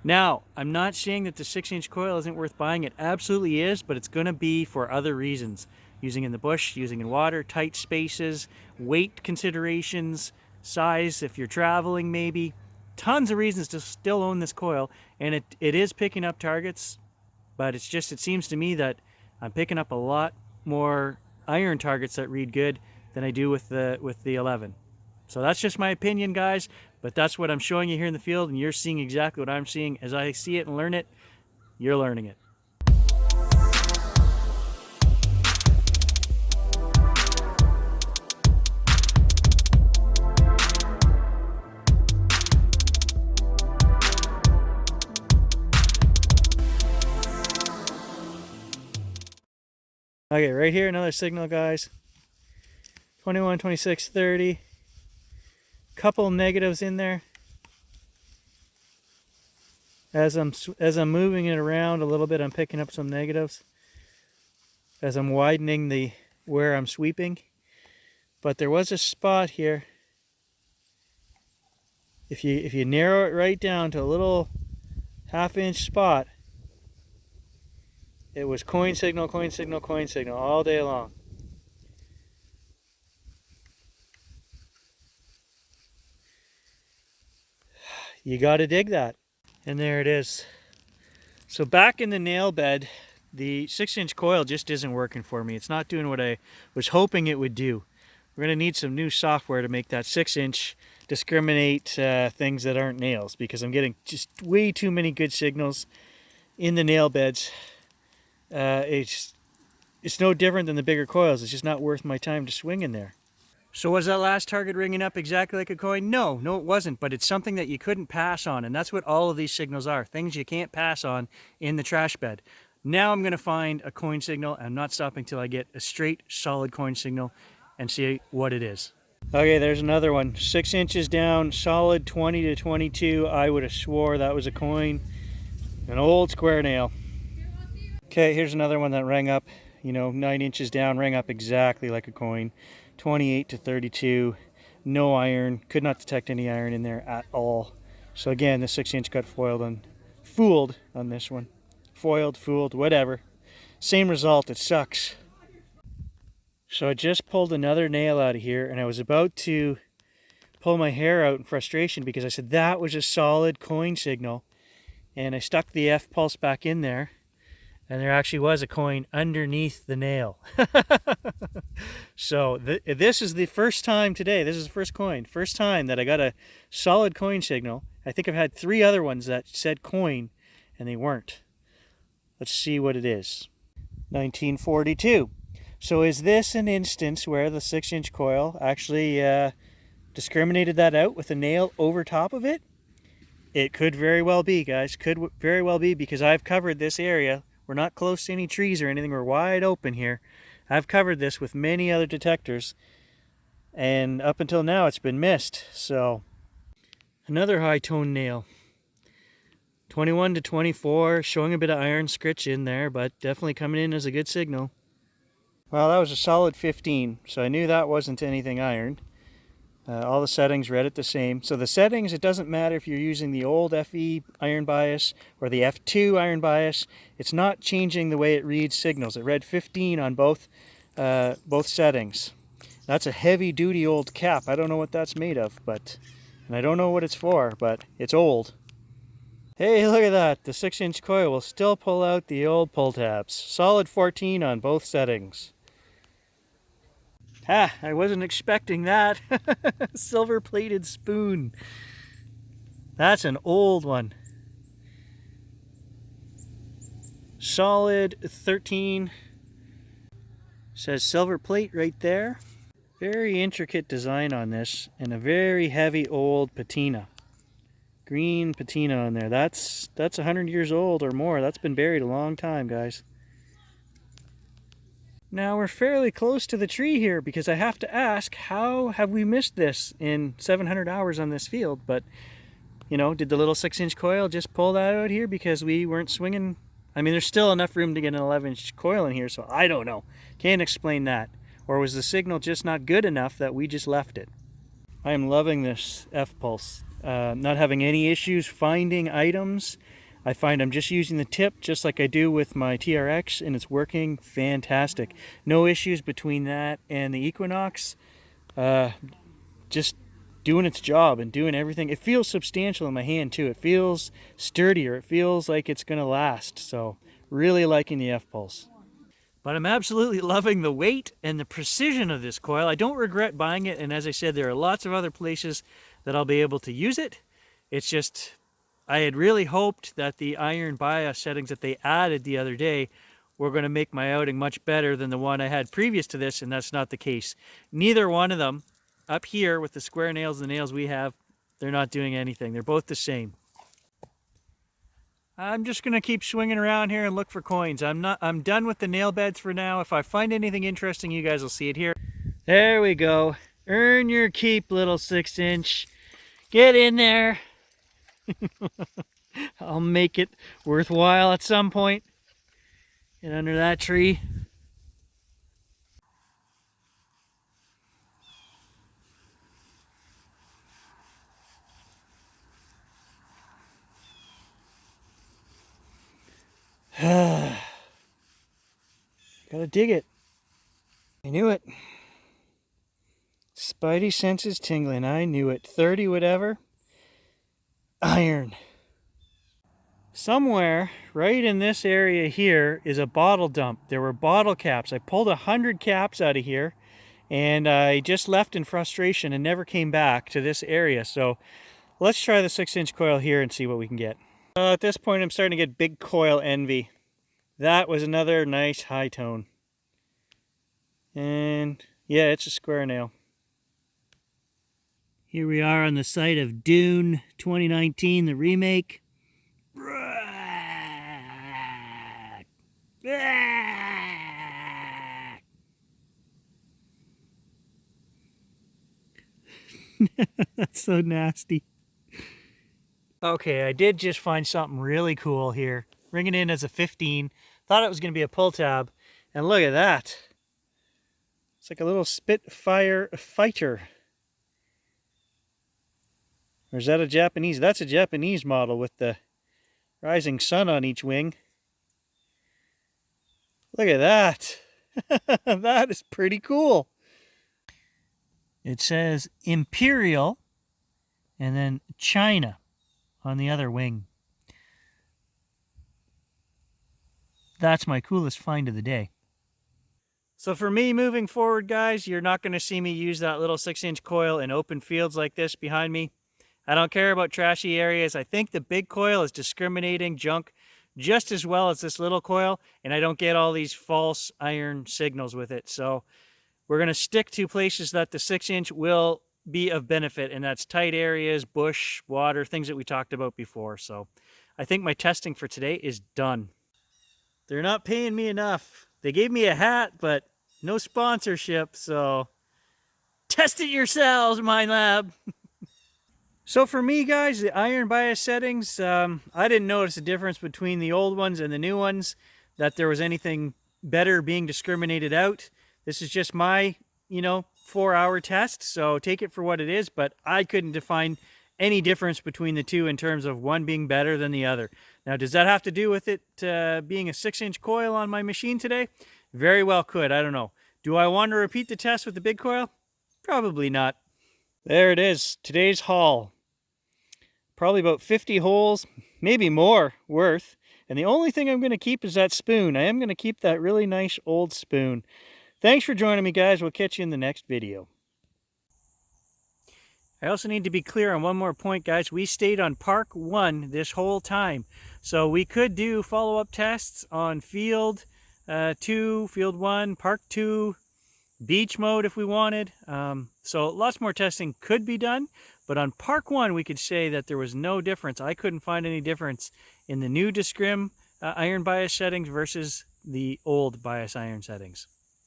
Now, I'm not saying that the 6-inch coil isn't worth buying. It absolutely is, but it's going to be for other reasons. Using in the bush, using in water, tight spaces, weight considerations, size if you're traveling maybe. Tons of reasons to still own this coil, and it is picking up targets, but it's just, it seems to me that I'm picking up a lot more iron targets that read good than I do with the 11. So that's just my opinion, guys, but that's what I'm showing you here in the field, and you're seeing exactly what I'm seeing. As I see it and learn it, you're learning it. Okay, right here, another signal, guys. 21, 26, 30. Couple negatives in there. As I'm moving it around a little bit, I'm picking up some negatives as I'm widening the where I'm sweeping. But there was a spot here. If you narrow it right down to a little half-inch spot, it was coin signal, coin signal, coin signal all day long. You got to dig that. And there it is. So back in the nail bed, the 6-inch coil just isn't working for me. It's not doing what I was hoping it would do. We're going to need some new software to make that 6-inch discriminate things that aren't nails, because I'm getting just way too many good signals in the nail beds. It's no different than the bigger coils. It's just not worth my time to swing in there. So was that last target ringing up exactly like a coin? No, it wasn't, but it's something that you couldn't pass on, and that's what all of these signals are, things you can't pass on in the trash bed. Now I'm going to find a coin signal. I'm not stopping till I get a straight, solid coin signal and see what it is. Okay, there's another one. 6 inches down, solid 20 to 22. I would have swore that was a coin. An old square nail. Okay, here's another one that rang up, 9 inches down, rang up exactly like a coin. 28 to 32, no iron, could not detect any iron in there at all. So again, the 6-inch got fooled on this one. Foiled, fooled, whatever. Same result, it sucks. So I just pulled another nail out of here, and I was about to pull my hair out in frustration because I said that was a solid coin signal. And I stuck the F pulse back in there, and there actually was a coin underneath the nail. So this is the first time today, this is the first time that I got a solid coin signal. I think I've had 3 other ones that said coin, and they weren't. Let's see what it is. 1942. So is this an instance where the 6-inch coil actually discriminated that out with a nail over top of it? It could very well be, guys. Could very well be, because I've covered this area. We're not close to any trees or anything. We're wide open here. I've covered this with many other detectors, and up until now it's been missed. So another high tone nail. 21 to 24, showing a bit of iron scritch in there, but definitely coming in as a good signal. Well, that was a solid 15, so I knew that wasn't anything iron. All the settings read it the same. So the settings, it doesn't matter if you're using the old FE iron bias or the F2 iron bias. It's not changing the way it reads signals. It read 15 on both settings. That's a heavy-duty old cap. I don't know what that's made of, and I don't know what it's for, but it's old. Hey, look at that. The 6-inch coil will still pull out the old pull tabs. Solid 14 on both settings. Ha! I wasn't expecting that. Silver-plated spoon. That's an old one. Solid 13. Says silver plate right there. Very intricate design on this, and a very heavy old patina. Green patina on there. That's 100 years old or more. That's been buried a long time, guys. Now we're fairly close to the tree here, because I have to ask, how have we missed this in 700 hours on this field? But, did the little 6-inch coil just pull that out here because we weren't swinging? I mean, there's still enough room to get an 11-inch coil in here, so I don't know. Can't explain that. Or was the signal just not good enough that we just left it? I am loving this F-pulse. not having any issues finding items. I find I'm just using the tip just like I do with my TRX, and it's working fantastic. No issues between that and the Equinox. Just doing its job and doing everything. It feels substantial in my hand too. It feels sturdier. It feels like it's going to last. So really liking the F-Pulse. But I'm absolutely loving the weight and the precision of this coil. I don't regret buying it, and as I said, there are lots of other places that I'll be able to use it. It's just, I had really hoped that the iron bias settings that they added the other day were going to make my outing much better than the one I had previous to this, and that's not the case. Neither one of them, up here with the square nails, the nails we have, they're not doing anything. They're both the same. I'm just going to keep swinging around here and look for coins. I'm done with the nail beds for now. If I find anything interesting, you guys will see it here. There we go. Earn your keep, little 6-inch. Get in there. I'll make it worthwhile at some point. Get under that tree. Gotta dig it. I knew it. Spidey senses tingling. I knew it. 30 whatever. Iron. Somewhere right in this area here is a bottle dump. There were bottle caps. I pulled 100 caps out of here, and I just left in frustration and never came back to this area. So let's try the 6-inch coil here and see what we can get. At this point, I'm starting to get big coil envy. That was another nice high tone. And yeah, it's a square nail. Here we are on the site of Dune 2019, the remake. That's so nasty. Okay, I did just find something really cool here. Ringing in as a 15. Thought it was going to be a pull tab. And look at that. It's like a little Spitfire fighter. Or is that a Japanese? That's a Japanese model with the rising sun on each wing. Look at that. That is pretty cool. It says Imperial and then China on the other wing. That's my coolest find of the day. So for me moving forward, guys, you're not going to see me use that little 6-inch coil in open fields like this behind me. I don't care about trashy areas. I think the big coil is discriminating junk just as well as this little coil, and I don't get all these false iron signals with it. So we're going to stick to places that the 6-inch will be of benefit, and that's tight areas, bush, water, things that we talked about before. So I think my testing for today is done. They're not paying me enough. They gave me a hat, but no sponsorship, so test it yourselves, Minelab. So for me, guys, the iron bias settings, I didn't notice a difference between the old ones and the new ones, that there was anything better being discriminated out. This is just my, 4-hour test, so take it for what it is, but I couldn't define any difference between the two in terms of one being better than the other. Now, does that have to do with it being a 6-inch coil on my machine today? Very well could, I don't know. Do I want to repeat the test with the big coil? Probably not. There it is, today's haul. Probably about 50 holes, maybe more, worth. And the only thing I'm going to keep is that spoon. I am going to keep that really nice old spoon. Thanks for joining me, guys. We'll catch you in the next video. I also need to be clear on one more point, guys. We stayed on Park 1 this whole time. So we could do follow-up tests on Field 2, Field 1, Park 2, beach mode if we wanted. So lots more testing could be done, but on Park 1 we could say that there was no difference. I couldn't find any difference in the new Discrim iron bias settings versus the old bias iron settings.